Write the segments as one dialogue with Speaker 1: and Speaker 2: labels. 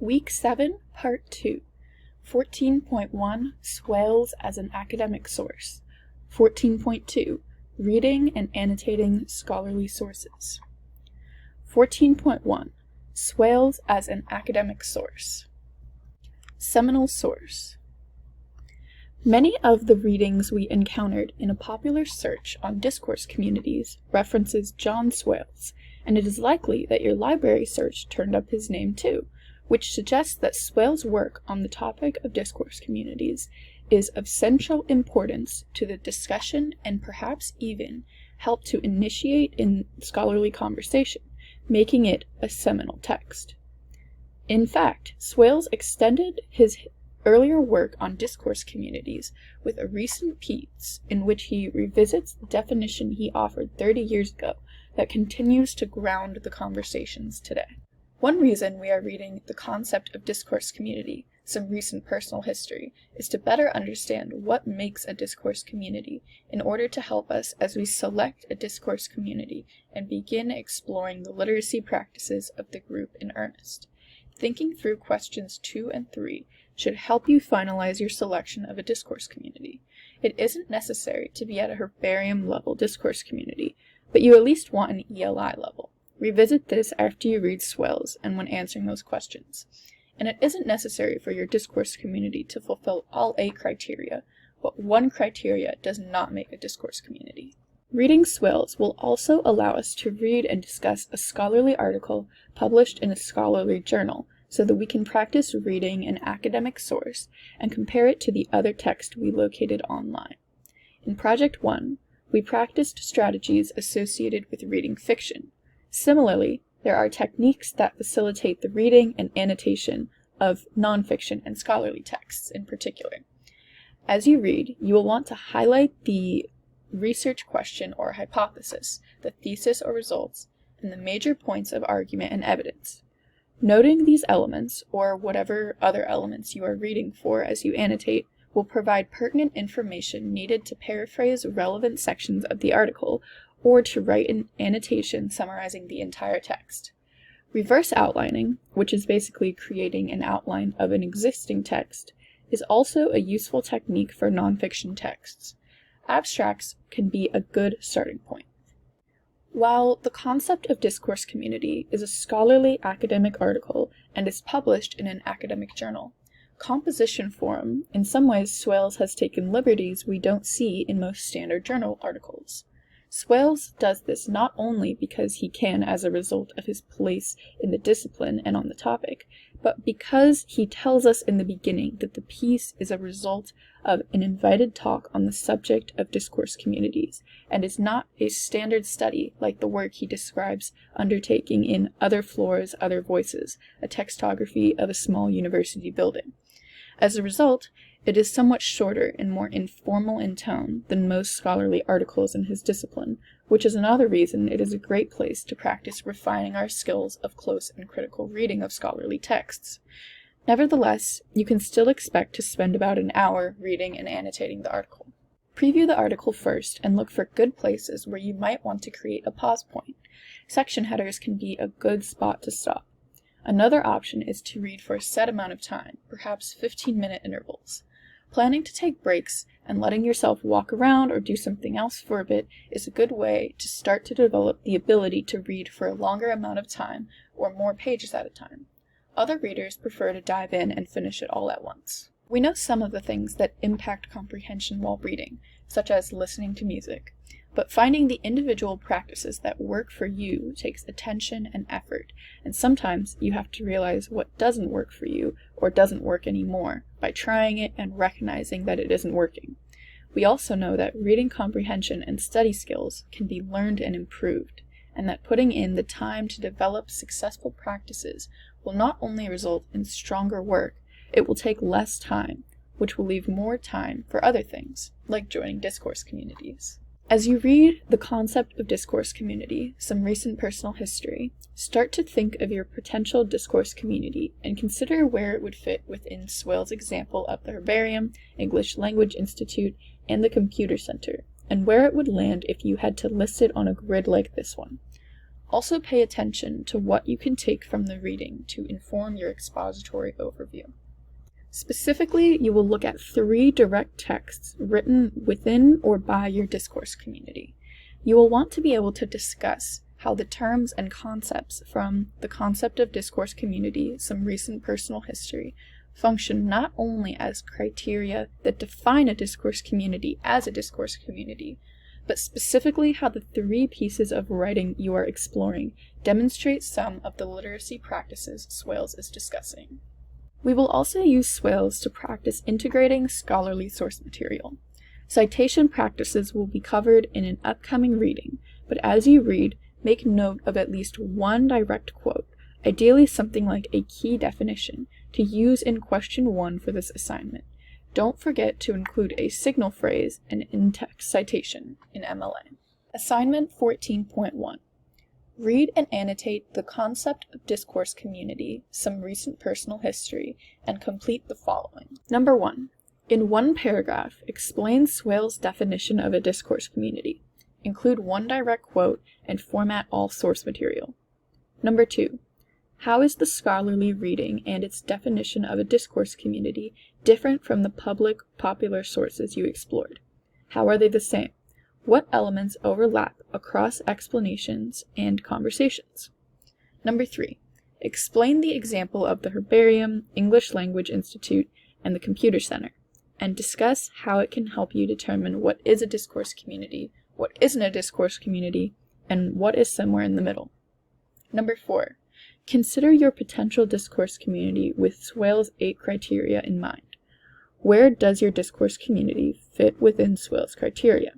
Speaker 1: Week 7, Part 2, 14.1, Swales as an Academic Source, 14.2, Reading and Annotating Scholarly Sources. 14.1, Swales as an Academic Source. Seminal Source. Many of the readings we encountered in a popular search on discourse communities references John Swales, and it is likely that your library search turned up his name too, which suggests that Swales' work on the topic of discourse communities is of central importance to the discussion and perhaps even helped to initiate in scholarly conversation, making it a seminal text. In fact, Swales extended his earlier work on discourse communities with a recent piece in which he revisits the definition he offered 30 years ago that continues to ground the conversations today. One reason we are reading The Concept of Discourse Community, Some Recent Personal History, is to better understand what makes a discourse community in order to help us as we select a discourse community and begin exploring the literacy practices of the group in earnest. Thinking through questions 2 and 3 should help you finalize your selection of a discourse community. It isn't necessary to be at a herbarium level discourse community, but you at least want an ELI level. Revisit this after you read Swales and when answering those questions. And it isn't necessary for your discourse community to fulfill all 8 criteria, but one criteria does not make a discourse community. Reading Swales will also allow us to read and discuss a scholarly article published in a scholarly journal, so that we can practice reading an academic source and compare it to the other text we located online. In Project 1, we practiced strategies associated with reading fiction. Similarly, there are techniques that facilitate the reading and annotation of nonfiction and scholarly texts in particular. As you read, you will want to highlight the research question or hypothesis, the thesis or results, and the major points of argument and evidence. Noting these elements, or whatever other elements you are reading for as you annotate, will provide pertinent information needed to paraphrase relevant sections of the article or to write an annotation summarizing the entire text. Reverse outlining, which is basically creating an outline of an existing text, is also a useful technique for nonfiction texts. Abstracts can be a good starting point. While The Concept of Discourse Community is a scholarly academic article and is published in an academic journal, composition form, in some ways Swales has taken liberties we don't see in most standard journal articles. Swales does this not only because he can as a result of his place in the discipline and on the topic, but because he tells us in the beginning that the piece is a result of an invited talk on the subject of discourse communities, and is not a standard study like the work he describes undertaking in Other Floors, Other Voices, a textography of a small university building. As a result, it is somewhat shorter and more informal in tone than most scholarly articles in his discipline, which is another reason it is a great place to practice refining our skills of close and critical reading of scholarly texts. Nevertheless, you can still expect to spend about an hour reading and annotating the article. Preview the article first and look for good places where you might want to create a pause point. Section headers can be a good spot to stop. Another option is to read for a set amount of time, perhaps 15-minute intervals. Planning to take breaks and letting yourself walk around or do something else for a bit is a good way to start to develop the ability to read for a longer amount of time or more pages at a time. Other readers prefer to dive in and finish it all at once. We know some of the things that impact comprehension while reading, such as listening to music, but finding the individual practices that work for you takes attention and effort, and sometimes you have to realize what doesn't work for you or doesn't work anymore by trying it and recognizing that it isn't working. We also know that reading comprehension and study skills can be learned and improved, and that putting in the time to develop successful practices will not only result in stronger work, it will take less time, which will leave more time for other things, like joining discourse communities. As you read The Concept of Discourse Community, Some Recent Personal History, start to think of your potential discourse community and consider where it would fit within Swales' example of the Herbarium, English Language Institute, and the Computer Center, and where it would land if you had to list it on a grid like this one. Also pay attention to what you can take from the reading to inform your expository overview. Specifically, you will look at 3 direct texts written within or by your discourse community. You will want to be able to discuss how the terms and concepts from the concept of discourse community, some recent personal history, function not only as criteria that define a discourse community as a discourse community, but specifically how the 3 pieces of writing you are exploring demonstrate some of the literacy practices Swales is discussing. We will also use Swales to practice integrating scholarly source material. Citation practices will be covered in an upcoming reading, but as you read, make note of at least one direct quote, ideally something like a key definition, to use in question 1 for this assignment. Don't forget to include a signal phrase and in-text citation in MLA. Assignment 14.1. Read and annotate the concept of discourse community, some recent personal history, and complete the following. Number 1. In one paragraph, explain Swales' definition of a discourse community. Include one direct quote and format all source material. Number 2. How is the scholarly reading and its definition of a discourse community different from the public, popular sources you explored? How are they the same? What elements overlap across explanations and conversations? Number 3. Explain the example of the Herbarium, English Language Institute, and the Computer Center, and discuss how it can help you determine what is a discourse community, what isn't a discourse community, and what is somewhere in the middle. Number 4. Consider your potential discourse community with Swales' 8 criteria in mind. Where does your discourse community fit within Swales' criteria?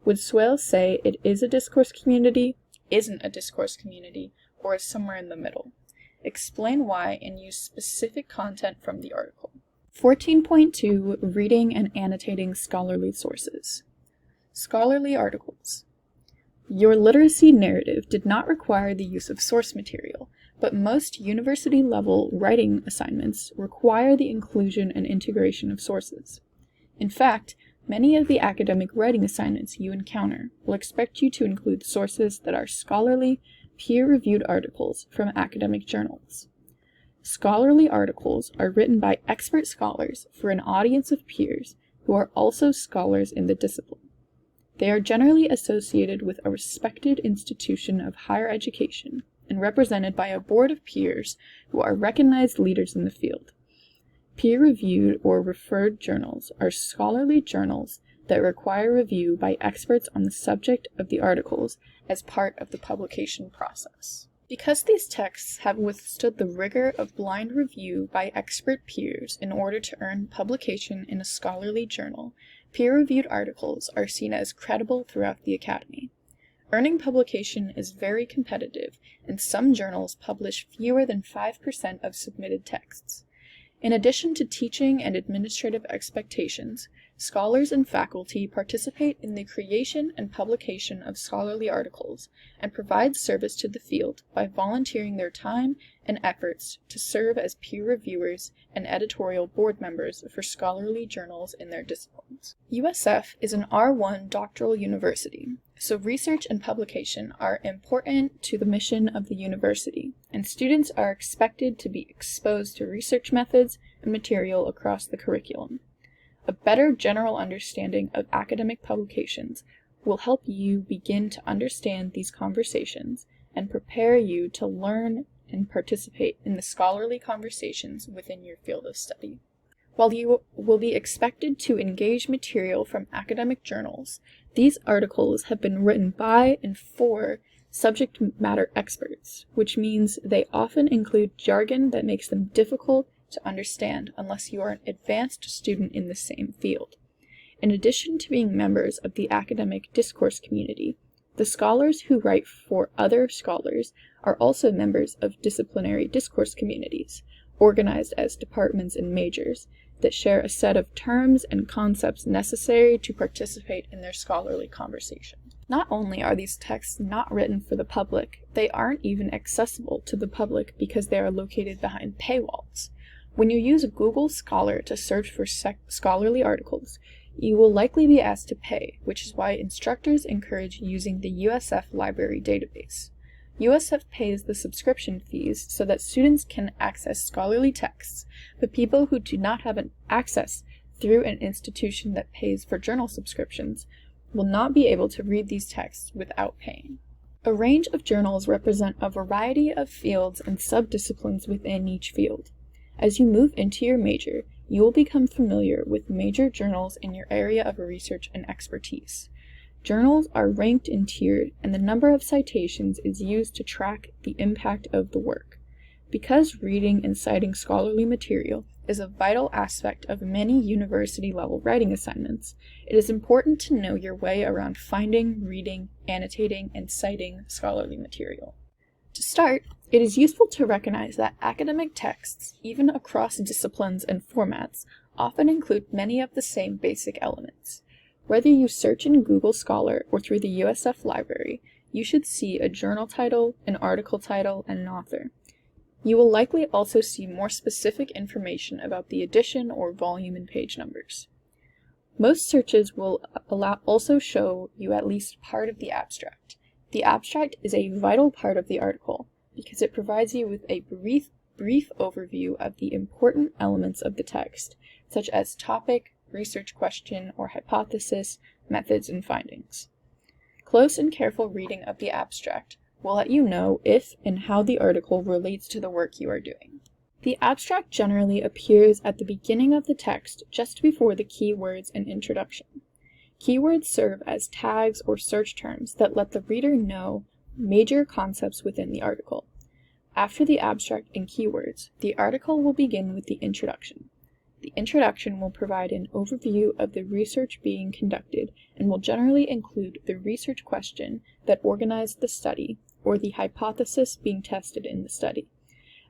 Speaker 1: Would Swales say it is a discourse community, isn't a discourse community, or is somewhere in the middle? Explain why and use specific content from the article. 14.2. Reading and annotating scholarly sources. Scholarly articles. Your literacy narrative did not require the use of source material, but most university-level writing assignments require the inclusion and integration of sources. In fact, many of the academic writing assignments you encounter will expect you to include sources that are scholarly, peer-reviewed articles from academic journals. Scholarly articles are written by expert scholars for an audience of peers who are also scholars in the discipline. They are generally associated with a respected institution of higher education and represented by a board of peers who are recognized leaders in the field. Peer-reviewed or referred journals are scholarly journals that require review by experts on the subject of the articles as part of the publication process. Because these texts have withstood the rigor of blind review by expert peers in order to earn publication in a scholarly journal, peer-reviewed articles are seen as credible throughout the academy. Earning publication is very competitive, and some journals publish fewer than 5% of submitted texts. In addition to teaching and administrative expectations, scholars and faculty participate in the creation and publication of scholarly articles and provide service to the field by volunteering their time and efforts to serve as peer reviewers and editorial board members for scholarly journals in their disciplines. USF is an R1 doctoral university, so research and publication are important to the mission of the university, and students are expected to be exposed to research methods and material across the curriculum. A better general understanding of academic publications will help you begin to understand these conversations and prepare you to learn and participate in the scholarly conversations within your field of study. While you will be expected to engage material from academic journals, these articles have been written by and for subject matter experts, which means they often include jargon that makes them difficult to understand unless you are an advanced student in the same field. In addition to being members of the academic discourse community, the scholars who write for other scholars are also members of disciplinary discourse communities, organized as departments and majors, that share a set of terms and concepts necessary to participate in their scholarly conversation. Not only are these texts not written for the public, they aren't even accessible to the public because they are located behind paywalls. When you use Google Scholar to search for scholarly articles, you will likely be asked to pay, which is why instructors encourage using the USF library database. USF pays the subscription fees so that students can access scholarly texts, but people who do not have an access through an institution that pays for journal subscriptions will not be able to read these texts without paying. A range of journals represent a variety of fields and subdisciplines within each field. As you move into your major, you will become familiar with major journals in your area of research and expertise. Journals are ranked and tiered, and the number of citations is used to track the impact of the work. Because reading and citing scholarly material is a vital aspect of many university-level writing assignments, it is important to know your way around finding, reading, annotating, and citing scholarly material. To start, it is useful to recognize that academic texts, even across disciplines and formats, often include many of the same basic elements. Whether you search in Google Scholar or through the USF library, you should see a journal title, an article title, and an author. You will likely also see more specific information about the edition or volume and page numbers. Most searches will also show you at least part of the abstract. The abstract is a vital part of the article because it provides you with a brief overview of the important elements of the text, such as topic, research question or hypothesis, methods, and findings. Close and careful reading of the abstract will let you know if and how the article relates to the work you are doing. The abstract generally appears at the beginning of the text just before the keywords and introduction. Keywords serve as tags or search terms that let the reader know major concepts within the article. After the abstract and keywords, the article will begin with the introduction. The introduction will provide an overview of the research being conducted and will generally include the research question that organized the study or the hypothesis being tested in the study.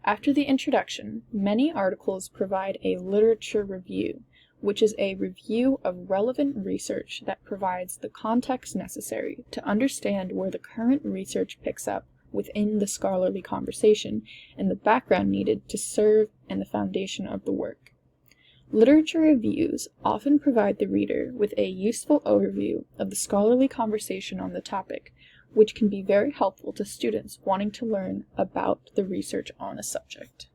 Speaker 1: After the introduction, many articles provide a literature review, which is a review of relevant research that provides the context necessary to understand where the current research picks up within the scholarly conversation and the background needed to serve and the foundation of the work. Literature reviews often provide the reader with a useful overview of the scholarly conversation on the topic, which can be very helpful to students wanting to learn about the research on a subject.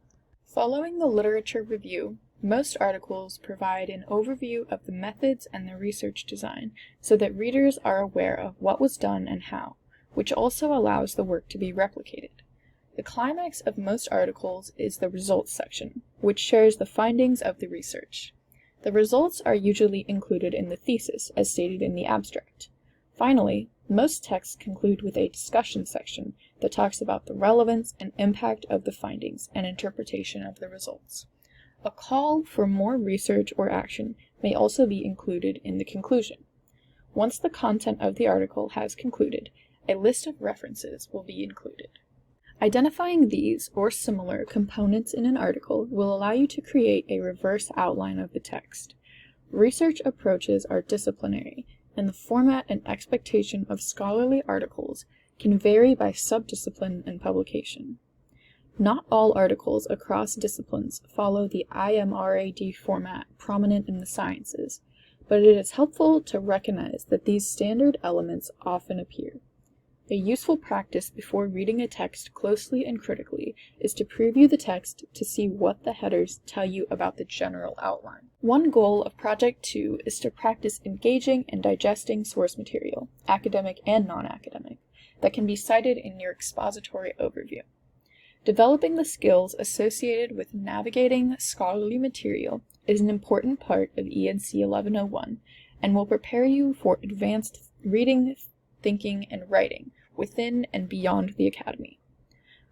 Speaker 1: Following the literature review, most articles provide an overview of the methods and the research design so that readers are aware of what was done and how, which also allows the work to be replicated. The climax of most articles is the results section, which shares the findings of the research. The results are usually included in the thesis, as stated in the abstract. Finally, most texts conclude with a discussion section that talks about the relevance and impact of the findings and interpretation of the results. A call for more research or action may also be included in the conclusion. Once the content of the article has concluded, a list of references will be included. Identifying these or similar components in an article will allow you to create a reverse outline of the text. Research approaches are disciplinary, and the format and expectation of scholarly articles can vary by subdiscipline and publication. Not all articles across disciplines follow the IMRAD format prominent in the sciences, but it is helpful to recognize that these standard elements often appear. A useful practice before reading a text closely and critically is to preview the text to see what the headers tell you about the general outline. One goal of Project 2 is to practice engaging and digesting source material, academic and non-academic, that can be cited in your expository overview. Developing the skills associated with navigating scholarly material is an important part of ENC 1101 and will prepare you for advanced reading, thinking, and writing within and beyond the academy.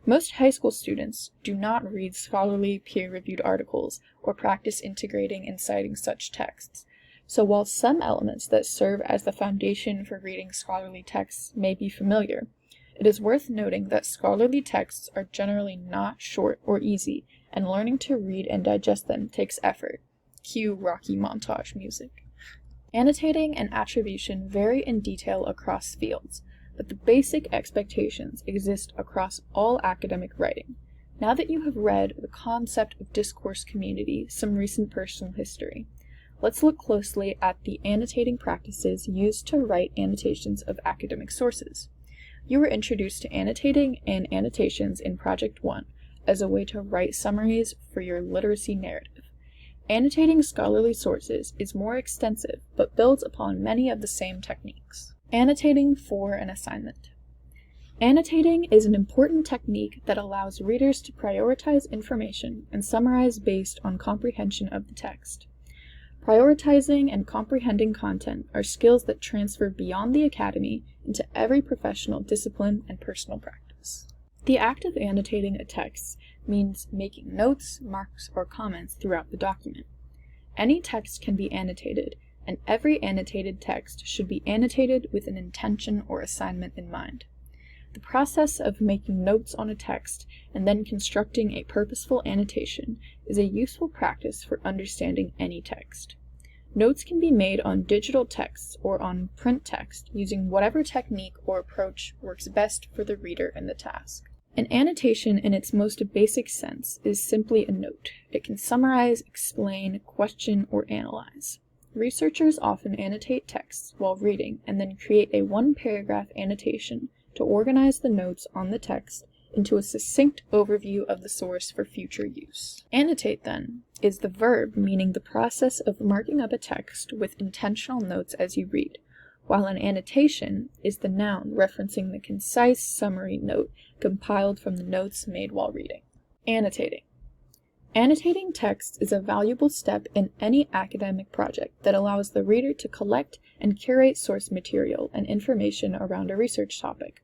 Speaker 1: Most high school students do not read scholarly peer-reviewed articles or practice integrating and citing such texts, so while some elements that serve as the foundation for reading scholarly texts may be familiar, it is worth noting that scholarly texts are generally not short or easy, and learning to read and digest them takes effort. Cue Rocky montage music. Annotating and attribution vary in detail across fields, but the basic expectations exist across all academic writing. Now that you have read the concept of discourse community, some recent personal history, let's look closely at the annotating practices used to write annotations of academic sources. You were introduced to annotating and annotations in Project 1 as a way to write summaries for your literacy narrative. Annotating scholarly sources is more extensive but builds upon many of the same techniques. Annotating for an assignment. Annotating is an important technique that allows readers to prioritize information and summarize based on comprehension of the text. Prioritizing and comprehending content are skills that transfer beyond the academy into every professional discipline and personal practice. The act of annotating a text means making notes, marks, or comments throughout the document. Any text can be annotated, and every annotated text should be annotated with an intention or assignment in mind. The process of making notes on a text and then constructing a purposeful annotation is a useful practice for understanding any text. Notes can be made on digital texts or on print text using whatever technique or approach works best for the reader and the task. An annotation in its most basic sense is simply a note. It can summarize, explain, question, or analyze. Researchers often annotate texts while reading and then create a one-paragraph annotation to organize the notes on the text into a succinct overview of the source for future use. Annotate, then, is the verb meaning the process of marking up a text with intentional notes as you read, while an annotation is the noun referencing the concise summary note compiled from the notes made while reading. Annotating. Annotating text is a valuable step in any academic project that allows the reader to collect and curate source material and information around a research topic.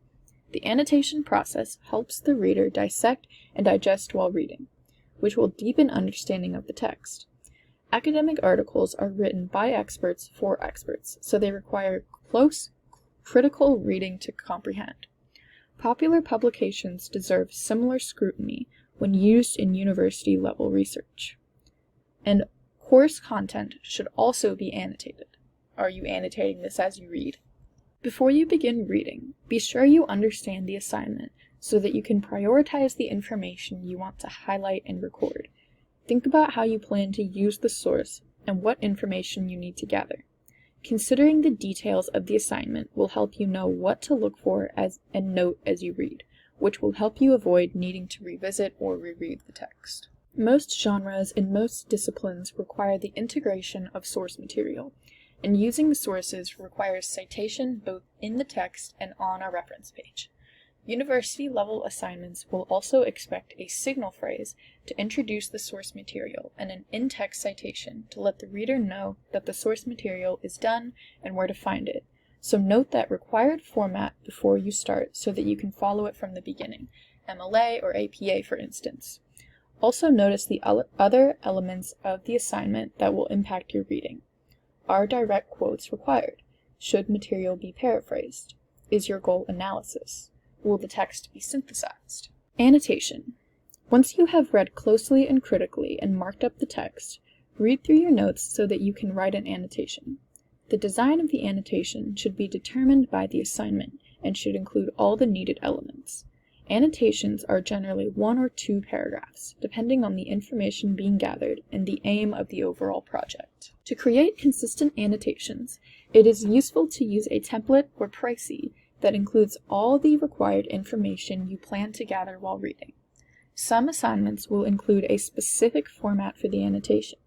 Speaker 1: The annotation process helps the reader dissect and digest while reading, which will deepen understanding of the text. Academic articles are written by experts for experts, so they require close, critical reading to comprehend. Popular publications deserve similar scrutiny when used in university-level research. And course content should also be annotated. Are you annotating this as you read? Before you begin reading, be sure you understand the assignment so that you can prioritize the information you want to highlight and record. Think about how you plan to use the source and what information you need to gather. Considering the details of the assignment will help you know what to look for and note as you read, which will help you avoid needing to revisit or reread the text. Most genres and most disciplines require the integration of source material, and using the sources requires citation both in the text and on a reference page. University-level assignments will also expect a signal phrase to introduce the source material and an in-text citation to let the reader know that the source material is done and where to find it. So note that required format before you start so that you can follow it from the beginning, MLA or APA for instance. Also notice the other elements of the assignment that will impact your reading. Are direct quotes required? Should material be paraphrased? Is your goal analysis? Will the text be synthesized? Annotation. Once you have read closely and critically and marked up the text, read through your notes so that you can write an annotation. The design of the annotation should be determined by the assignment and should include all the needed elements. Annotations are generally 1 or 2 paragraphs, depending on the information being gathered and the aim of the overall project. To create consistent annotations, it is useful to use a template or précis that includes all the required information you plan to gather while reading. Some assignments will include a specific format for the annotation.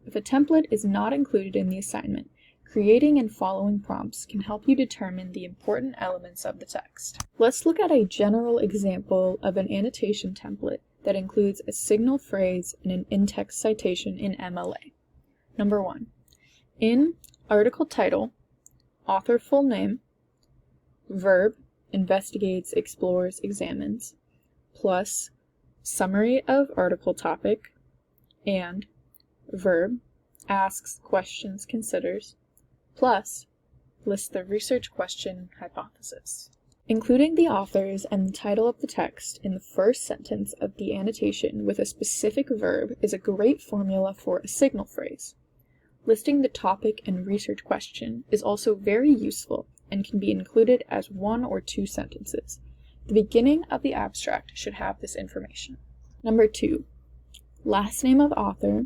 Speaker 1: If a template is not included in the assignment, creating and following prompts can help you determine the important elements of the text. Let's look at a general example of an annotation template that includes a signal phrase and an in-text citation in MLA. Number 1. In article title, author full name, verb, investigates, explores, examines, plus summary of article topic, and verb, asks, questions, considers, plus list the research question hypothesis. Including the authors and the title of the text in the first sentence of the annotation with a specific verb is a great formula for a signal phrase. Listing the topic and research question is also very useful and can be included as 1 or 2 sentences. The beginning of the abstract should have this information. Number 2. Last name of author,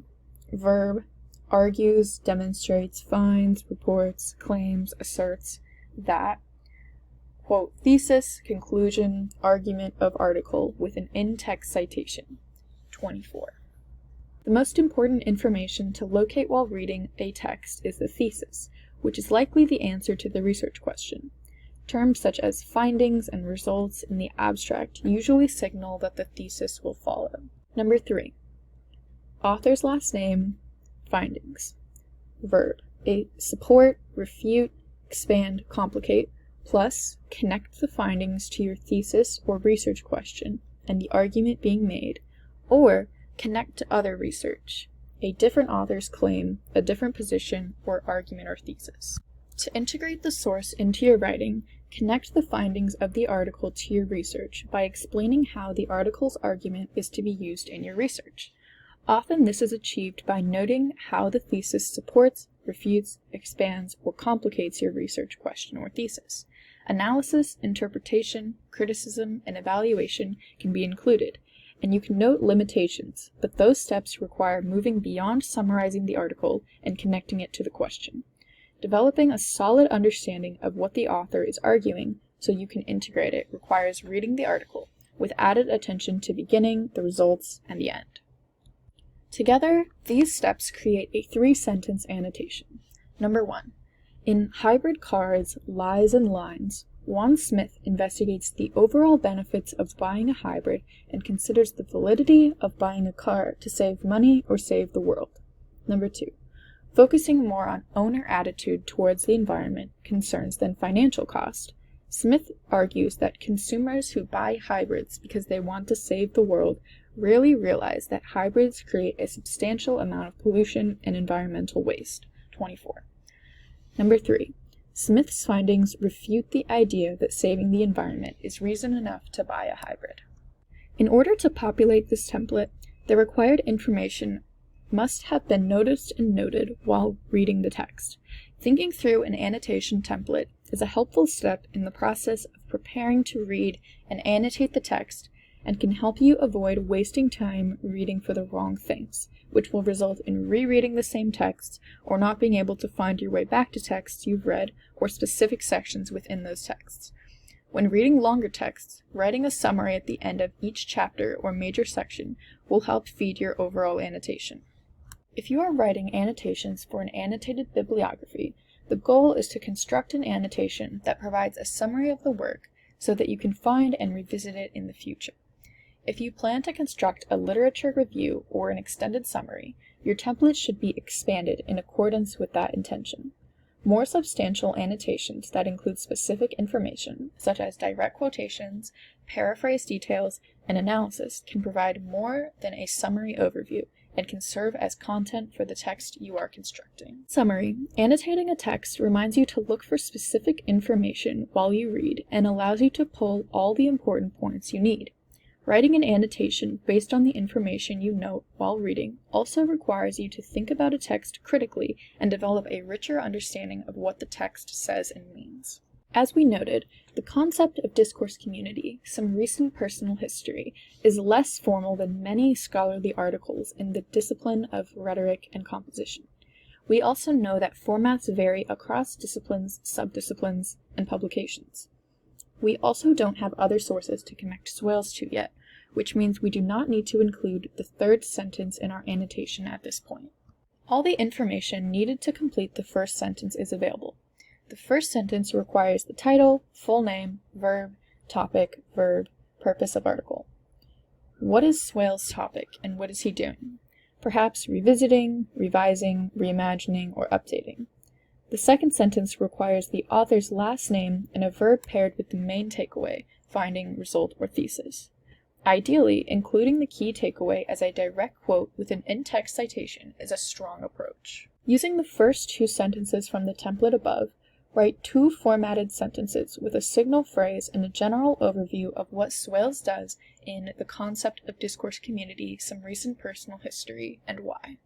Speaker 1: verb, argues, demonstrates, finds, reports, claims, asserts, that, quote, thesis, conclusion, argument of article with an in-text citation. 24. The most important information to locate while reading a text is the thesis, which is likely the answer to the research question. Terms such as findings and results in the abstract usually signal that the thesis will follow. Number 3. Author's last name, findings. Verb. A support, refute, expand, complicate, plus connect the findings to your thesis or research question and the argument being made, or connect to other research, a different author's claim, a different position, or argument or thesis. To integrate the source into your writing, connect the findings of the article to your research by explaining how the article's argument is to be used in your research. Often this is achieved by noting how the thesis supports, refutes, expands, or complicates your research question or thesis. Analysis, interpretation, criticism, and evaluation can be included, and you can note limitations, but those steps require moving beyond summarizing the article and connecting it to the question. Developing a solid understanding of what the author is arguing so you can integrate it requires reading the article, with added attention to beginning, the results, and the end. Together, these steps create a 3-sentence annotation. Number 1. In Hybrid Cars, Lies and Lines, Juan Smith investigates the overall benefits of buying a hybrid and considers the validity of buying a car to save money or save the world. Number 2. Focusing more on owner attitude towards the environment concerns than financial cost, Smith argues that consumers who buy hybrids because they want to save the world rarely realize that hybrids create a substantial amount of pollution and environmental waste. 24. Number 3. Smith's findings refute the idea that saving the environment is reason enough to buy a hybrid. In order to populate this template, the required information must have been noticed and noted while reading the text. Thinking through an annotation template is a helpful step in the process of preparing to read and annotate the text and can help you avoid wasting time reading for the wrong things, which will result in rereading the same text or not being able to find your way back to texts you've read or specific sections within those texts. When reading longer texts, writing a summary at the end of each chapter or major section will help feed your overall annotation. If you are writing annotations for an annotated bibliography, the goal is to construct an annotation that provides a summary of the work so that you can find and revisit it in the future. If you plan to construct a literature review or an extended summary, your template should be expanded in accordance with that intention. More substantial annotations that include specific information, such as direct quotations, paraphrase details, and analysis, can provide more than a summary overview and can serve as content for the text you are constructing. Summary. Annotating a text reminds you to look for specific information while you read and allows you to pull all the important points you need. Writing an annotation based on the information you note while reading also requires you to think about a text critically and develop a richer understanding of what the text says and means. As we noted, the concept of discourse community, some recent personal history, is less formal than many scholarly articles in the discipline of rhetoric and composition. We also know that formats vary across disciplines, subdisciplines, and publications. We also don't have other sources to connect Swales to yet, which means we do not need to include the 3rd sentence in our annotation at this point. All the information needed to complete the first sentence is available. The first sentence requires the title, full name, verb, topic, verb, purpose of article. What is Swales' topic and what is he doing? Perhaps revisiting, revising, reimagining, or updating. The second sentence requires the author's last name and a verb paired with the main takeaway, finding, result, or thesis. Ideally, including the key takeaway as a direct quote with an in-text citation is a strong approach. Using the first 2 sentences from the template above, write 2 formatted sentences with a signal phrase and a general overview of what Swales does in The Concept of Discourse Community, Some Recent Personal History, and why.